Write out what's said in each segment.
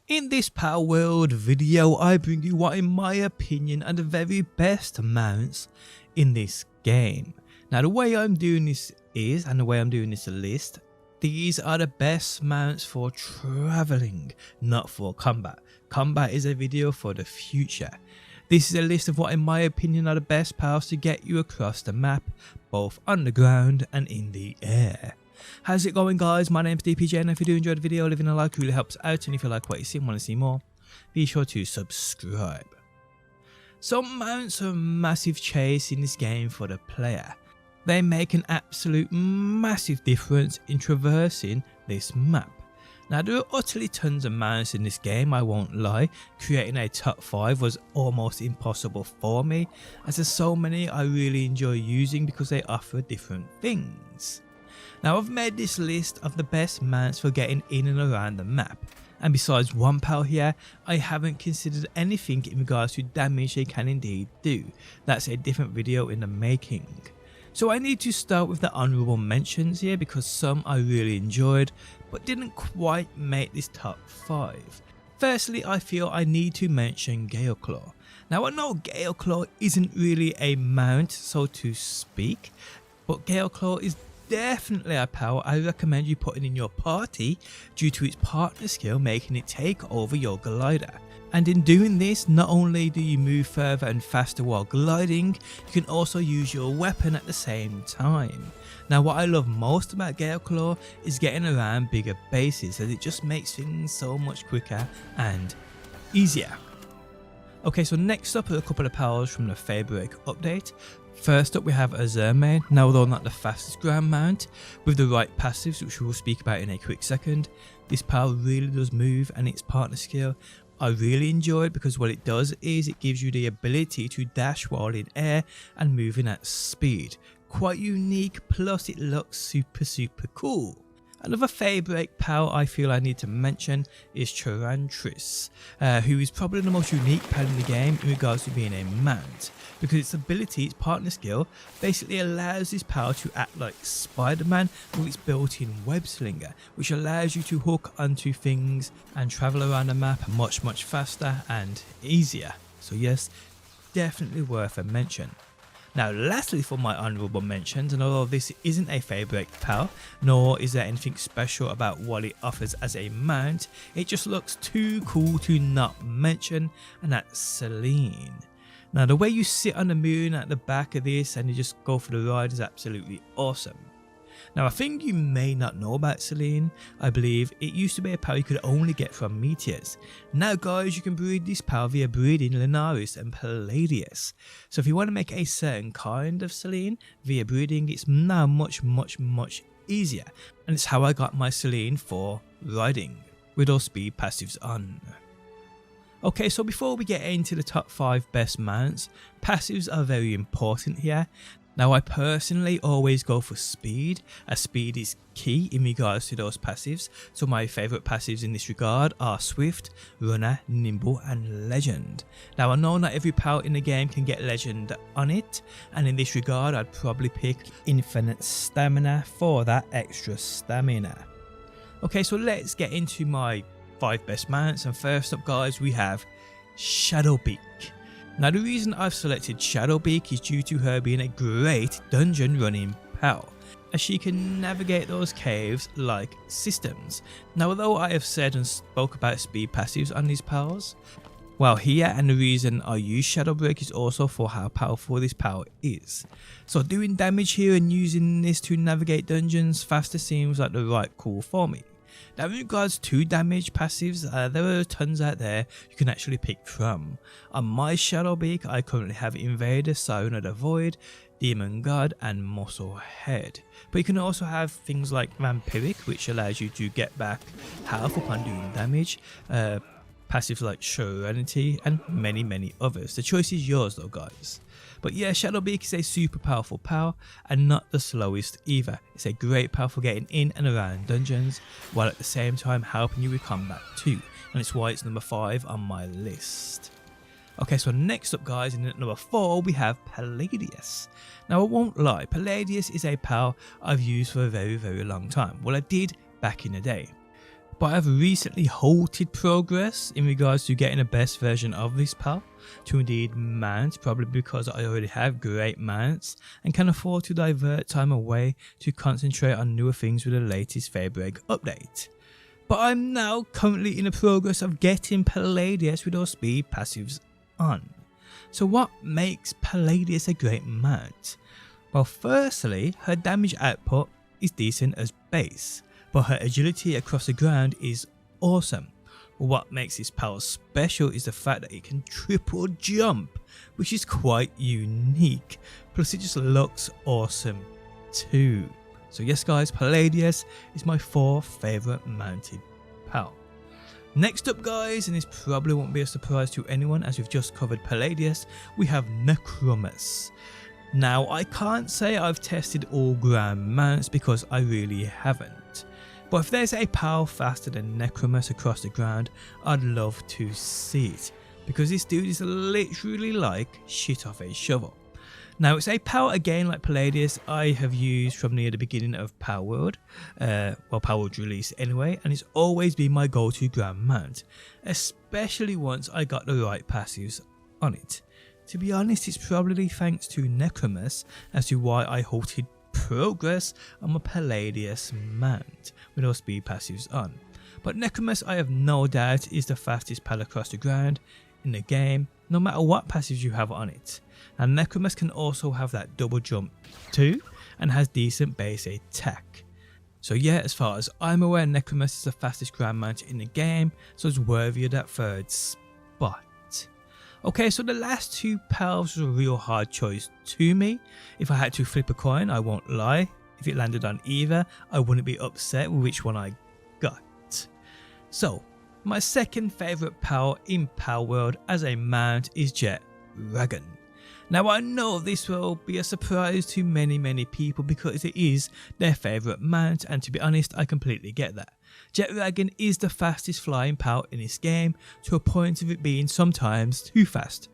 In this Palworld video, I bring you what in my opinion are the very best mounts in this game. Now the way I'm doing this is, and the way I'm doing this list, these are the best mounts for travelling, not for combat. Combat is a video for the future. This is a list of what in my opinion are the best pals to get you across the map, both on the ground and in the air. How's it going guys? My name's DPJ, and if you do enjoy the video, leaving a like really helps out, and if you like what you see and want to see more, be sure to subscribe. Some mounts are a massive chase in this game for the player. They make an absolute massive difference in traversing this map. Now there are utterly tons of mounts in this game, I won't lie. Creating a top 5 was almost impossible for me, as there's so many I really enjoy using because they offer different things. Now I've made this list of the best mounts for getting in and around the map, and besides one pal here, I haven't considered anything in regards to damage they can indeed do. That's a different video in the making. So I need to start with the honourable mentions here, because some I really enjoyed but didn't quite make this top 5. Firstly, I feel I need to mention Galeclaw. Now I know Galeclaw isn't really a mount so to speak, but Galeclaw is definitely a pal I recommend you putting in your party due to its partner skill making it take over your glider. And in doing this, not only do you move further and faster while gliding, you can also use your weapon at the same time. Now what I love most about Galeclaw is getting around bigger bases, as it just makes things so much quicker and easier. Okay, so next up are a couple of pals from the Feybreak update. First up we have Azurmane. Now although not the fastest ground mount, with the right passives which we will speak about in a quick second, this pal really does move, and its partner skill I really enjoy it because what it does is it gives you the ability to dash while in air and moving at speed. Quite unique, plus it looks super cool. Another Feybreak pal I feel I need to mention is Tarantriss, who is probably the most unique pal in the game in regards to being a mount, because its ability, its partner skill, basically allows this pal to act like Spider-Man with its built-in web slinger, which allows you to hook onto things and travel around the map much faster and easier. So yes, definitely worth a mention. Now lastly for my honourable mentions, and although this isn't a Feybreak pal, nor is there anything special about what it offers as a mount, it just looks too cool to not mention, and that's Selyne. Now the way you sit on the moon at the back of this and you just go for the ride is absolutely awesome. Now a thing you may not know about Selyne, I believe it used to be a pal you could only get from meteors. Now guys, you can breed this pal via breeding Linaris and Paladius. So if you want to make a certain kind of Selyne via breeding, it's now much easier, and it's how I got my Selyne for riding, with all speed passives on. Okay, so before we get into the top 5 best mounts, passives are very important here. Now I personally always go for speed, as speed is key in regards to those passives. So my favourite passives in this regard are Swift, Runner, Nimble and Legend. Now I know not every pal in the game can get Legend on it, and in this regard I'd probably pick Infinite Stamina for that extra stamina. Okay, so let's get into my 5 best mounts, and first up guys we have Shadowbeak. Now the reason I've selected Shadowbeak is due to her being a great dungeon running pal, as she can navigate those caves like systems. Now although I have said and spoke about speed passives on these pals, well here, and the reason I use Shadowbeak is also for how powerful this pal is. So doing damage here and using this to navigate dungeons faster seems like the right call for me. Now in regards to damage passives, there are tons out there you can actually pick from. On my Shadowbeak I currently have Invader, Siren of the Void, Demon God and Muscle Head. But you can also have things like Vampiric, which allows you to get back health upon doing damage, passives like Serenity and many others. The choice is yours though guys. But yeah, Shadowbeak is a super powerful pal, and not the slowest either. It's a great pal for getting in and around dungeons, while at the same time helping you with combat too, and it's why it's number 5 on my list. Okay, so next up guys, in at number 4 we have Paladius. Now I won't lie, Paladius is a pal I've used for a very long time. Well I did back in the day. but I've recently halted progress in regards to getting the best version of this pal to indeed mount, probably because I already have great mounts and can afford to divert time away to concentrate on newer things with the latest Feybreak update. But I'm now currently in the progress of getting Paladius with our speed passives on. So what makes Paladius a great mount? Well, firstly, her damage output is decent as base, but her agility across the ground is awesome. What makes this pal special is the fact that it can triple jump, which is quite unique, plus it just looks awesome too. So yes guys, Paladius is my 4th favourite mounted pal. Next up guys, and this probably won't be a surprise to anyone as we've just covered Paladius, we have Necromus. Now I can't say I've tested all ground mounts because I really haven't, but if there's a pal faster than Necromus across the ground, I'd love to see it, because this dude is literally like shit off a shovel. Now it's a pal again like Paladius I have used from near the beginning of Palworld, Palworld release anyway, and it's always been my go-to ground mount, especially once I got the right passives on it. To be honest, it's probably thanks to Necromus as to why I halted progress on my Paladius mount with all speed passives on. But Necromus I have no doubt is the fastest pal across the ground in the game, no matter what passives you have on it. And Necromus can also have that double jump too, and has decent base attack. So yeah, as far as I'm aware, Necromus is the fastest ground mount in the game, so it's worthy of that 3rd spot. Okay, so the last 2 pals was a real hard choice to me. If I had to flip a coin, I won't lie, if it landed on either, I wouldn't be upset with which one I got. So, my 2nd favourite pal in Palworld as a mount is Jetragon. Now I know this will be a surprise to many people because it is their favourite mount, and to be honest I completely get that. Jetragon is the fastest flying pal in this game, to a point of it being sometimes too fast.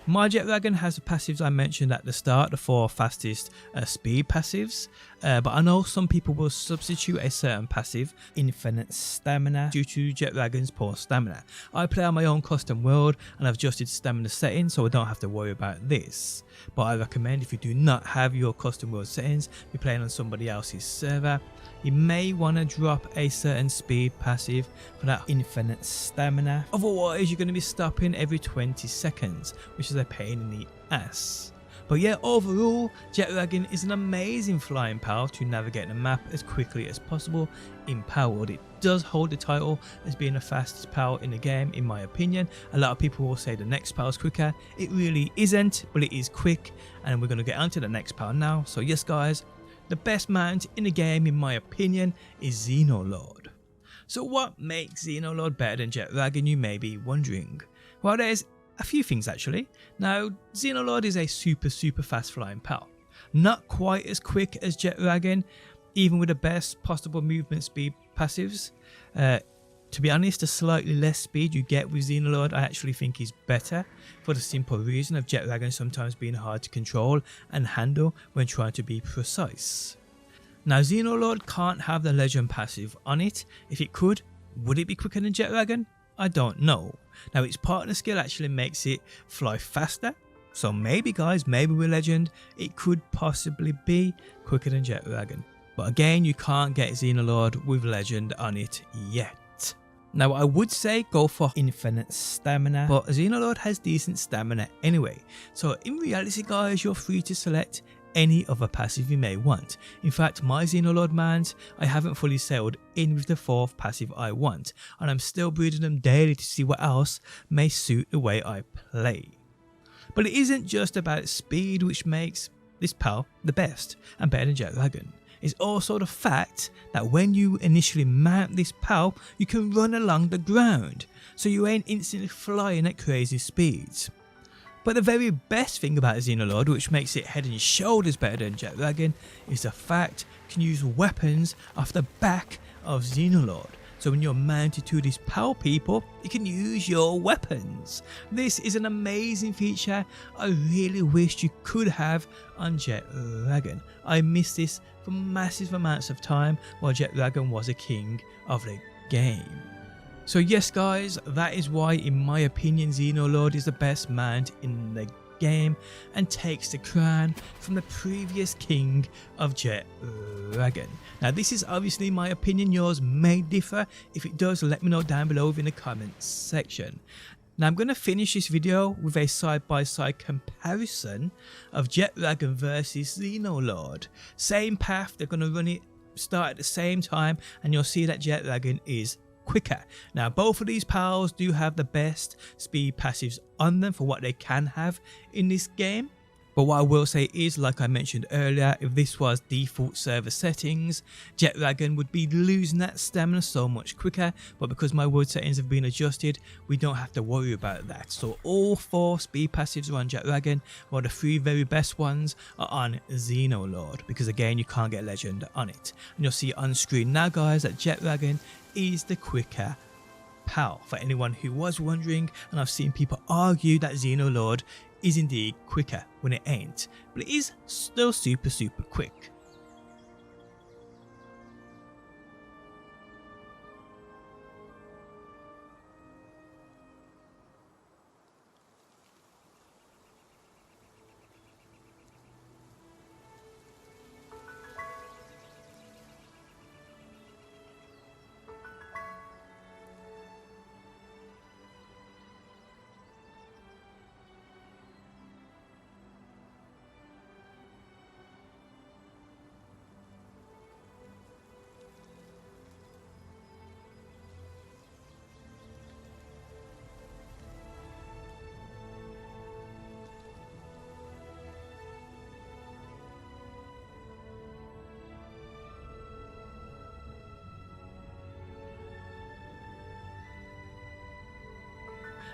My Jetragon has the passives I mentioned at the start, the 4 fastest speed passives, but I know some people will substitute a certain passive, infinite stamina, due to Jetragon's poor stamina. I play on my own custom world and I've adjusted stamina settings so I don't have to worry about this. But I recommend if you do not have your custom world settings, you're playing on somebody else's server, you may want to drop a certain speed passive for that infinite stamina, otherwise you're going to be stopping every 20 seconds, which is a pain in the ass. But yeah, overall, Jetragon is an amazing flying pal to navigate the map as quickly as possible in Palworld. It does hold the title as being the fastest pal in the game in my opinion. A lot of people will say the next pal is quicker. It really isn't, but it is quick, and we're going to get onto the next pal now. So yes guys, the best mount in the game in my opinion is Xenolord. So what makes Xenolord better than Jetragon, you may be wondering? Well, there's a few things actually. Now, Xenolord is a super fast flying pal. Not quite as quick as Jetragon, even with the best possible movement speed passives. To be honest, the slightly less speed you get with Xenolord I actually think is better, for the simple reason of Jetragon sometimes being hard to control and handle when trying to be precise. Now Xenolord can't have the legend passive on it. If it could, would it be quicker than Jetragon? I don't know. Now its partner skill actually makes it fly faster, so maybe guys, maybe with legend it could possibly be quicker than Jetragon. But again, you can't get Xenolord with legend on it yet. Now I would say go for infinite stamina, but Xenolord has decent stamina anyway, so in reality guys, you're free to select any other passive you may want. In fact, my Xenolord mount, I haven't fully settled in with the 4th passive I want, and I'm still breeding them daily to see what else may suit the way I play. But it isn't just about speed which makes this pal the best and better than Jetragon. It's also the fact that when you initially mount this pal, you can run along the ground, so you ain't instantly flying at crazy speeds. But the very best thing about Xenolord, which makes it head and shoulders better than Jetragon, is the fact you can use weapons off the back of Xenolord. So when you're mounted to this pal people, you can use your weapons. This is an amazing feature I really wished you could have on Jetragon. I missed this for massive amounts of time while Jetragon was a king of the game. So yes guys, that is why in my opinion Xenolord is the best mount in the game and takes the crown from the previous king of Jetragon. Now this is obviously my opinion, yours may differ. If it does, let me know down below in the comments section. Now I'm going to finish this video with a side-by-side comparison of Jetragon versus Xenolord. Same path, they're going to run it, start at the same time, and you'll see that Jetragon is quicker. Now both of these pals do have the best speed passives on them for what they can have in this game. But what I will say is, like I mentioned earlier, if this was default server settings, Jetragon would be losing that stamina so much quicker, but because my world settings have been adjusted, we don't have to worry about that. So all 4 speed passives are on Jetragon, while the 3 very best ones are on Xenolord, because again you can't get legend on it. And you'll see on screen now guys that Jetragon is the quicker pal, for anyone who was wondering. And I've seen people argue that Xenolord is indeed quicker when it ain't, but it is still super quick.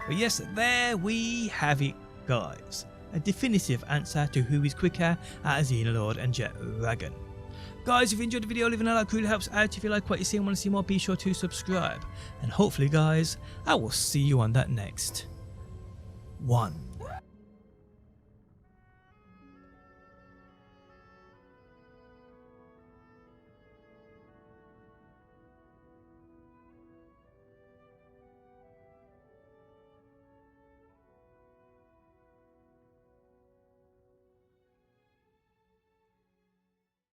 But yes, there we have it guys, a definitive answer to who is quicker at Xenolord and Jetragon. Guys, if you enjoyed the video, leaving a like really helps out. If you like what you see and want to see more, be sure to subscribe. And hopefully guys, I will see you on that next one.